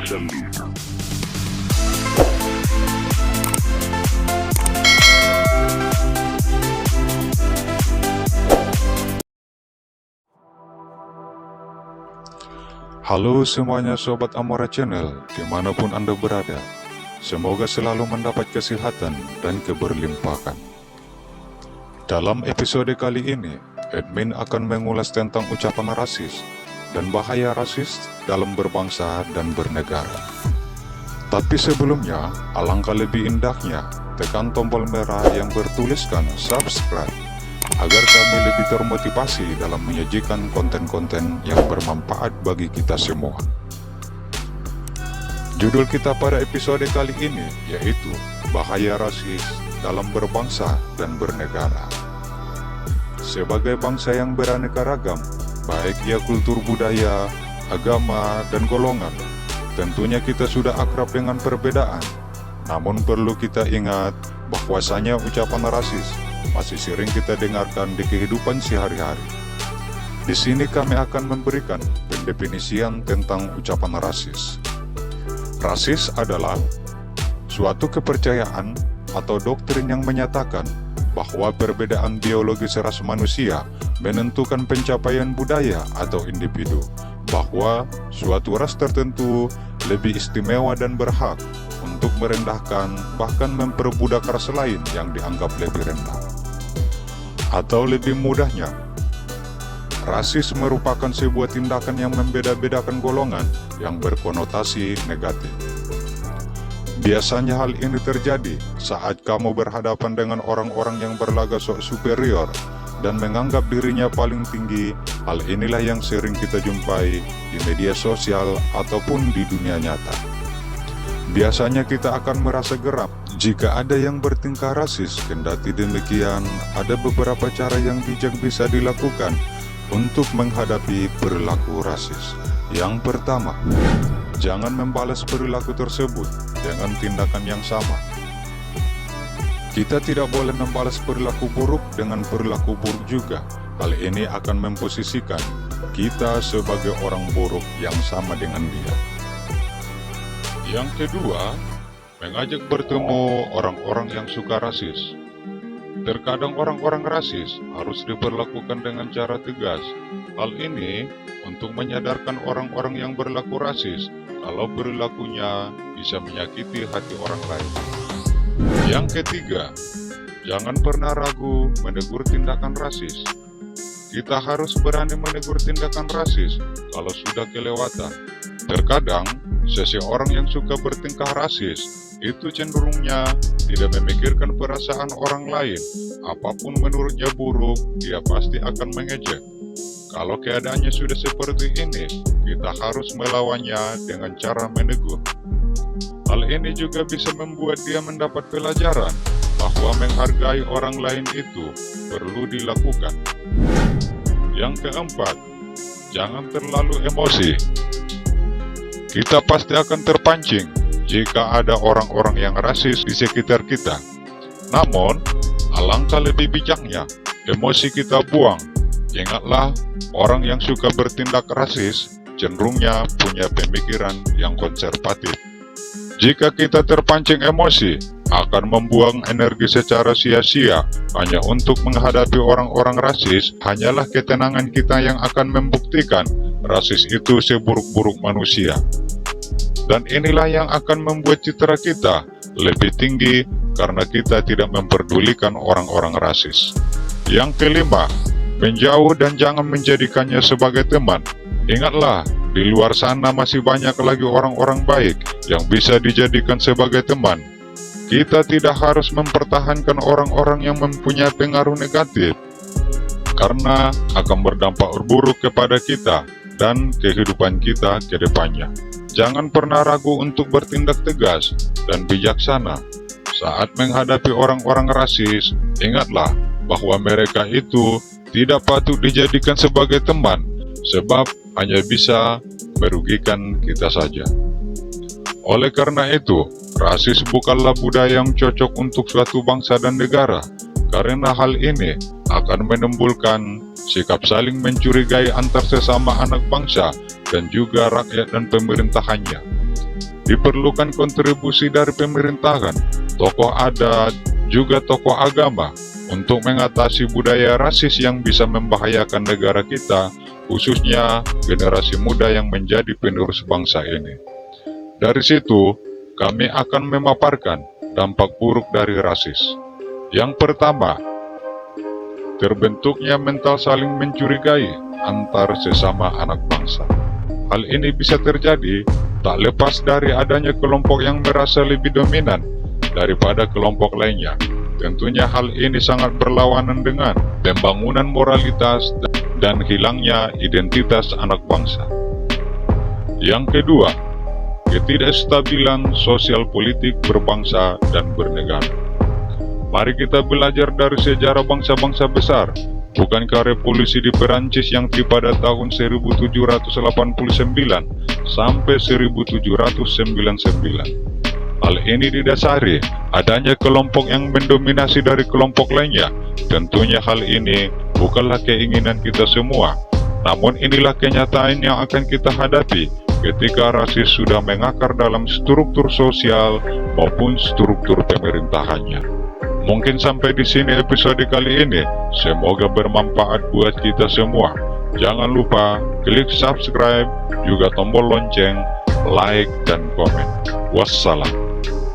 Dangdut. Halo semuanya Sobat Amora Channel, dimanapun Anda berada. Semoga selalu mendapat kesehatan dan keberlimpahan. Dalam episode kali ini, admin akan mengulas tentang ucapan rasis dan bahaya rasis dalam berbangsa dan bernegara. Tapi sebelumnya, alangkah lebih indahnya tekan tombol merah yang bertuliskan subscribe agar kami lebih termotivasi dalam menyajikan konten-konten yang bermanfaat bagi kita semua. Judul kita pada episode kali ini yaitu Bahaya Rasis dalam Berbangsa dan Bernegara. Sebagai bangsa yang beraneka ragam, baik ia kultur budaya, agama, dan golongan, tentunya kita sudah akrab dengan perbedaan. Namun perlu kita ingat bahwasanya ucapan rasis masih sering kita dengarkan di kehidupan sehari-hari. Di sini kami akan memberikan pendefinisian tentang ucapan rasis. Rasis adalah suatu kepercayaan atau doktrin yang menyatakan bahwa perbedaan biologis ras manusia menentukan pencapaian budaya atau individu, bahwa suatu ras tertentu lebih istimewa dan berhak untuk merendahkan bahkan memperbudak ras lain yang dianggap lebih rendah. Atau lebih mudahnya, rasis merupakan sebuah tindakan yang membeda-bedakan golongan yang berkonotasi negatif. Biasanya hal ini terjadi saat kamu berhadapan dengan orang-orang yang berlaga sok superior dan menganggap dirinya paling tinggi. Hal inilah yang sering kita jumpai di media sosial ataupun di dunia nyata. Biasanya kita akan merasa geram jika ada yang bertingkah rasis. Kendati demikian, ada beberapa cara yang bijak bisa dilakukan untuk menghadapi perilaku rasis. Yang pertama, jangan membalas perilaku tersebut dengan tindakan yang sama. Kita tidak boleh membalas perilaku buruk dengan perilaku buruk juga. Hal ini akan memposisikan kita sebagai orang buruk yang sama dengan dia. Yang kedua, mengajak bertemu orang-orang yang suka rasis. Terkadang orang-orang rasis harus diperlakukan dengan cara tegas. Hal ini untuk menyadarkan orang-orang yang berlaku rasis kalau perilakunya bisa menyakiti hati orang lain. Yang ketiga, jangan pernah ragu menegur tindakan rasis. Kita harus berani menegur tindakan rasis kalau sudah kelewatan. Terkadang, seseorang yang suka bertingkah rasis itu cenderungnya tidak memikirkan perasaan orang lain. Apapun menurutnya buruk, dia pasti akan mengejek. Kalau keadaannya sudah seperti ini, kita harus melawannya dengan cara menegur. Hal ini juga bisa membuat dia mendapat pelajaran bahwa menghargai orang lain itu perlu dilakukan. Yang keempat, jangan terlalu emosi. Kita pasti akan terpancing jika ada orang-orang yang rasis di sekitar kita. Namun, alangkah lebih bijaknya emosi kita buang. Ingatlah, orang yang suka bertindak rasis cenderungnya punya pemikiran yang konservatif. Jika kita terpancing emosi, akan membuang energi secara sia-sia hanya untuk menghadapi orang-orang rasis. Hanyalah ketenangan kita yang akan membuktikan rasis itu seburuk-buruk manusia. Dan inilah yang akan membuat citra kita lebih tinggi karena kita tidak memperdulikan orang-orang rasis. Yang kelima, menjauh dan jangan menjadikannya sebagai teman. Ingatlah, di luar sana masih banyak lagi orang-orang baik yang bisa dijadikan sebagai teman. Kita tidak harus mempertahankan orang-orang yang mempunyai pengaruh negatif, karena akan berdampak buruk kepada kita dan kehidupan kita ke depannya. Jangan pernah ragu untuk bertindak tegas dan bijaksana saat menghadapi orang-orang rasis. Ingatlah bahwa mereka itu tidak patut dijadikan sebagai teman, sebab hanya bisa merugikan kita saja. Oleh karena itu, rasis bukanlah budaya yang cocok untuk suatu bangsa dan negara, karena hal ini akan menimbulkan sikap saling mencurigai antar sesama anak bangsa dan juga rakyat dan pemerintahannya. diperlukan kontribusi dari pemerintahan, tokoh adat, juga tokoh agama untuk mengatasi budaya rasis yang bisa membahayakan negara kita, khususnya generasi muda yang menjadi penerus bangsa ini. Dari situ, kami akan memaparkan dampak buruk dari rasis. Yang pertama, terbentuknya mental saling mencurigai antar sesama anak bangsa. Hal ini bisa terjadi tak lepas dari adanya kelompok yang merasa lebih dominan daripada kelompok lainnya. Tentunya hal ini sangat berlawanan dengan pembangunan moralitas dan hilangnya identitas anak bangsa. Yang kedua, ketidakstabilan sosial politik berbangsa dan bernegara. Mari kita belajar dari sejarah bangsa-bangsa besar. Bukankah revolusi di Perancis yang tiba pada tahun 1789 sampai 1799? Hal ini didasari adanya kelompok yang mendominasi dari kelompok lainnya. Tentunya hal ini bukanlah keinginan kita semua, namun inilah kenyataan yang akan kita hadapi ketika rasis sudah mengakar dalam struktur sosial maupun struktur pemerintahannya. Mungkin sampai di sini episode kali ini. Semoga bermanfaat buat kita semua. Jangan lupa klik subscribe, juga tombol lonceng, like, dan komen. Wassalam.